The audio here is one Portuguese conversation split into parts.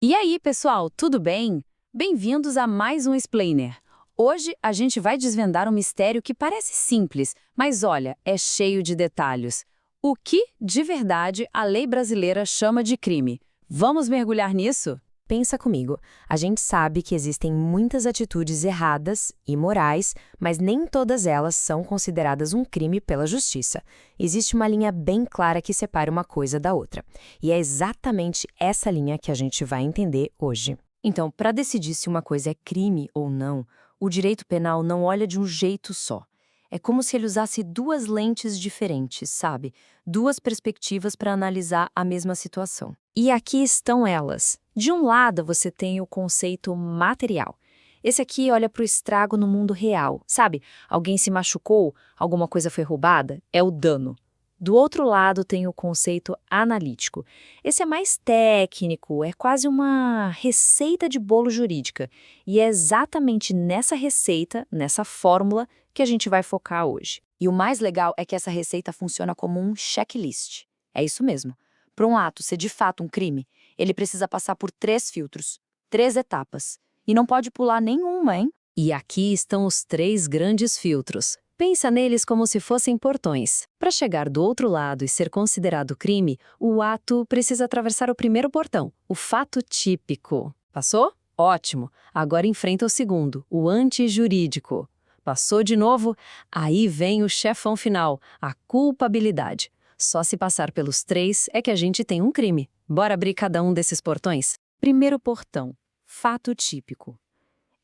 E aí, pessoal, tudo bem? Bem-vindos a mais um Explainer. Hoje a gente vai desvendar um mistério que parece simples, mas olha, é cheio de detalhes. O que, de verdade, a lei brasileira chama de crime? Vamos mergulhar nisso? Pensa comigo, a gente sabe que existem muitas atitudes erradas, imorais, mas nem todas elas são consideradas um crime pela justiça. Existe uma linha bem clara que separa uma coisa da outra. E é exatamente essa linha que a gente vai entender hoje. Então, para decidir se uma coisa é crime ou não, o direito penal não olha de um jeito só. É como se ele usasse duas lentes diferentes, sabe? Duas perspectivas para analisar a mesma situação. E aqui estão elas. De um lado, você tem o conceito material. Esse aqui olha para o estrago no mundo real, sabe? Alguém se machucou, alguma coisa foi roubada, é o dano. Do outro lado, tem o conceito analítico. Esse é mais técnico, é quase uma receita de bolo jurídica. E é exatamente nessa receita, nessa fórmula, que a gente vai focar hoje. E o mais legal é que essa receita funciona como um checklist. É isso mesmo. Para um ato ser de fato um crime, ele precisa passar por 3 filtros, 3 etapas. E não pode pular nenhuma, hein? E aqui estão os 3 grandes filtros. Pensa neles como se fossem portões. Para chegar do outro lado e ser considerado crime, o ato precisa atravessar o primeiro portão, o fato típico. Passou? Ótimo! Agora enfrenta o segundo, o antijurídico. Passou de novo? Aí vem o chefão final, a culpabilidade. Só se passar pelos 3 é que a gente tem um crime. Bora abrir cada um desses portões? Primeiro portão, fato típico.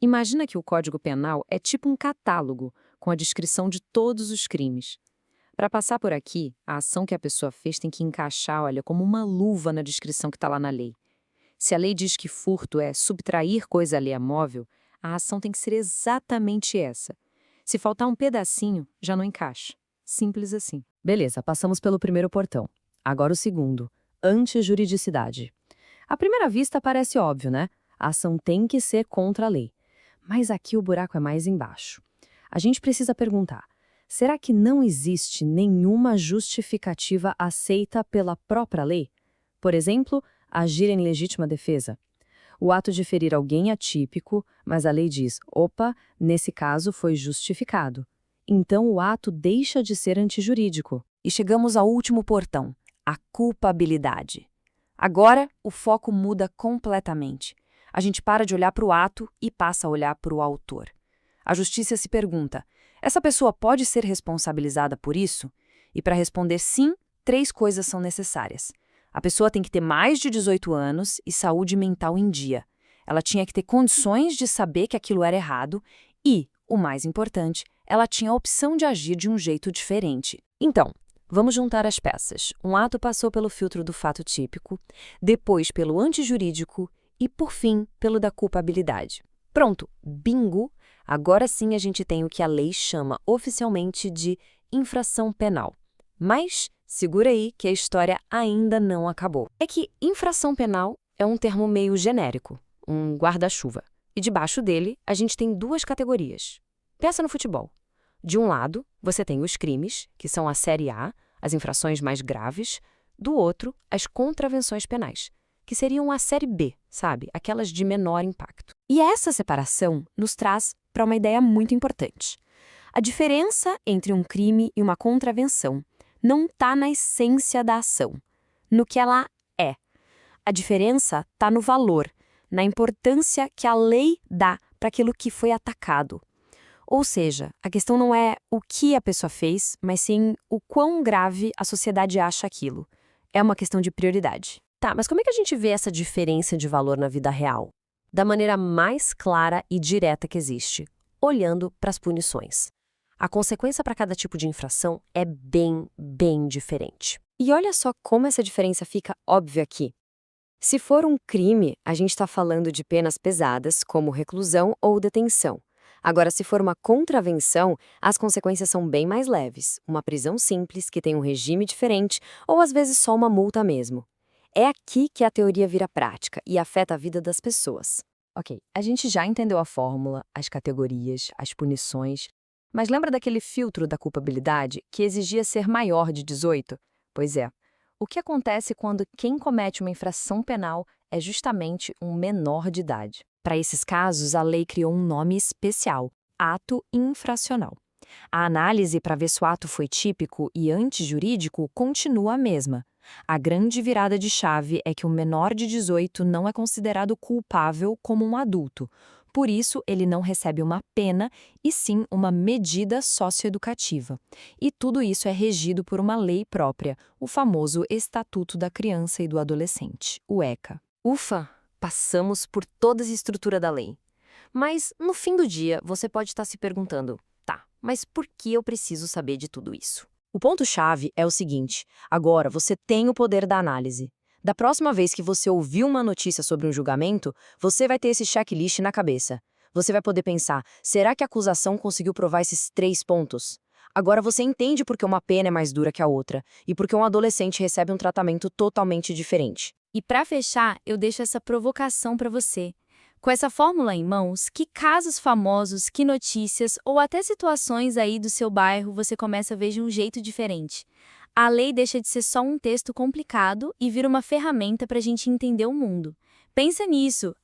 Imagina que o Código Penal é tipo um catálogo, com a descrição de todos os crimes. Para passar por aqui, a ação que a pessoa fez tem que encaixar, olha, como uma luva na descrição que está lá na lei. Se a lei diz que furto é subtrair coisa alheia móvel, a ação tem que ser exatamente essa. Se faltar um pedacinho, já não encaixa. Simples assim. Beleza, passamos pelo primeiro portão. Agora o segundo, antijuridicidade. À primeira vista parece óbvio, né? A ação tem que ser contra a lei. Mas aqui o buraco é mais embaixo. A gente precisa perguntar, será que não existe nenhuma justificativa aceita pela própria lei? Por exemplo, agir em legítima defesa. O ato de ferir alguém é atípico, mas a lei diz, opa, nesse caso foi justificado. Então o ato deixa de ser antijurídico. E chegamos ao último portão, a culpabilidade. Agora, o foco muda completamente. A gente para de olhar para o ato e passa a olhar para o autor. A justiça se pergunta, essa pessoa pode ser responsabilizada por isso? E para responder sim, 3 coisas são necessárias. A pessoa tem que ter mais de 18 anos e saúde mental em dia. Ela tinha que ter condições de saber que aquilo era errado e, o mais importante, ela tinha a opção de agir de um jeito diferente. Então, vamos juntar as peças. Um ato passou pelo filtro do fato típico, depois pelo antijurídico e, por fim, pelo da culpabilidade. Pronto, bingo! Agora sim a gente tem o que a lei chama oficialmente de infração penal. Mas segura aí que a história ainda não acabou. É que infração penal é um termo meio genérico, um guarda-chuva. E debaixo dele a gente tem 2 categorias. Pensa no futebol. De um lado, você tem os crimes, que são a série A, as infrações mais graves. Do outro, as contravenções penais, que seriam a série B, sabe? Aquelas de menor impacto. E essa separação nos traz para uma ideia muito importante. A diferença entre um crime e uma contravenção não está na essência da ação, no que ela é. A diferença está no valor, na importância que a lei dá para aquilo que foi atacado. Ou seja, a questão não é o que a pessoa fez, mas sim o quão grave a sociedade acha aquilo. É uma questão de prioridade. Tá, mas como é que a gente vê essa diferença de valor na vida real? Da maneira mais clara e direta que existe, olhando para as punições. A consequência para cada tipo de infração é bem diferente. E olha só como essa diferença fica óbvia aqui. Se for um crime, a gente está falando de penas pesadas, como reclusão ou detenção. Agora, se for uma contravenção, as consequências são bem mais leves. Uma prisão simples, que tem um regime diferente, ou às vezes só uma multa mesmo. É aqui que a teoria vira prática e afeta a vida das pessoas. Ok, a gente já entendeu a fórmula, as categorias, as punições, mas lembra daquele filtro da culpabilidade que exigia ser maior de 18? Pois é. O que acontece quando quem comete uma infração penal é justamente um menor de idade. Para esses casos, a lei criou um nome especial: ato infracional. A análise para ver se o ato foi típico e antijurídico continua a mesma. A grande virada de chave é que o menor de 18 não é considerado culpável como um adulto. Por isso, ele não recebe uma pena, e sim uma medida socioeducativa. E tudo isso é regido por uma lei própria, o famoso Estatuto da Criança e do Adolescente, o ECA. Ufa, passamos por toda a estrutura da lei. Mas, no fim do dia, você pode estar se perguntando, tá, mas por que eu preciso saber de tudo isso? O ponto-chave é o seguinte: agora você tem o poder da análise. Da próxima vez que você ouvir uma notícia sobre um julgamento, você vai ter esse checklist na cabeça. Você vai poder pensar, será que a acusação conseguiu provar esses 3 pontos? Agora você entende por que uma pena é mais dura que a outra, e por que um adolescente recebe um tratamento totalmente diferente. E para fechar, eu deixo essa provocação para você. Com essa fórmula em mãos, que casos famosos, que notícias ou até situações aí do seu bairro você começa a ver de um jeito diferente? A lei deixa de ser só um texto complicado e vira uma ferramenta para a gente entender o mundo. Pensa nisso.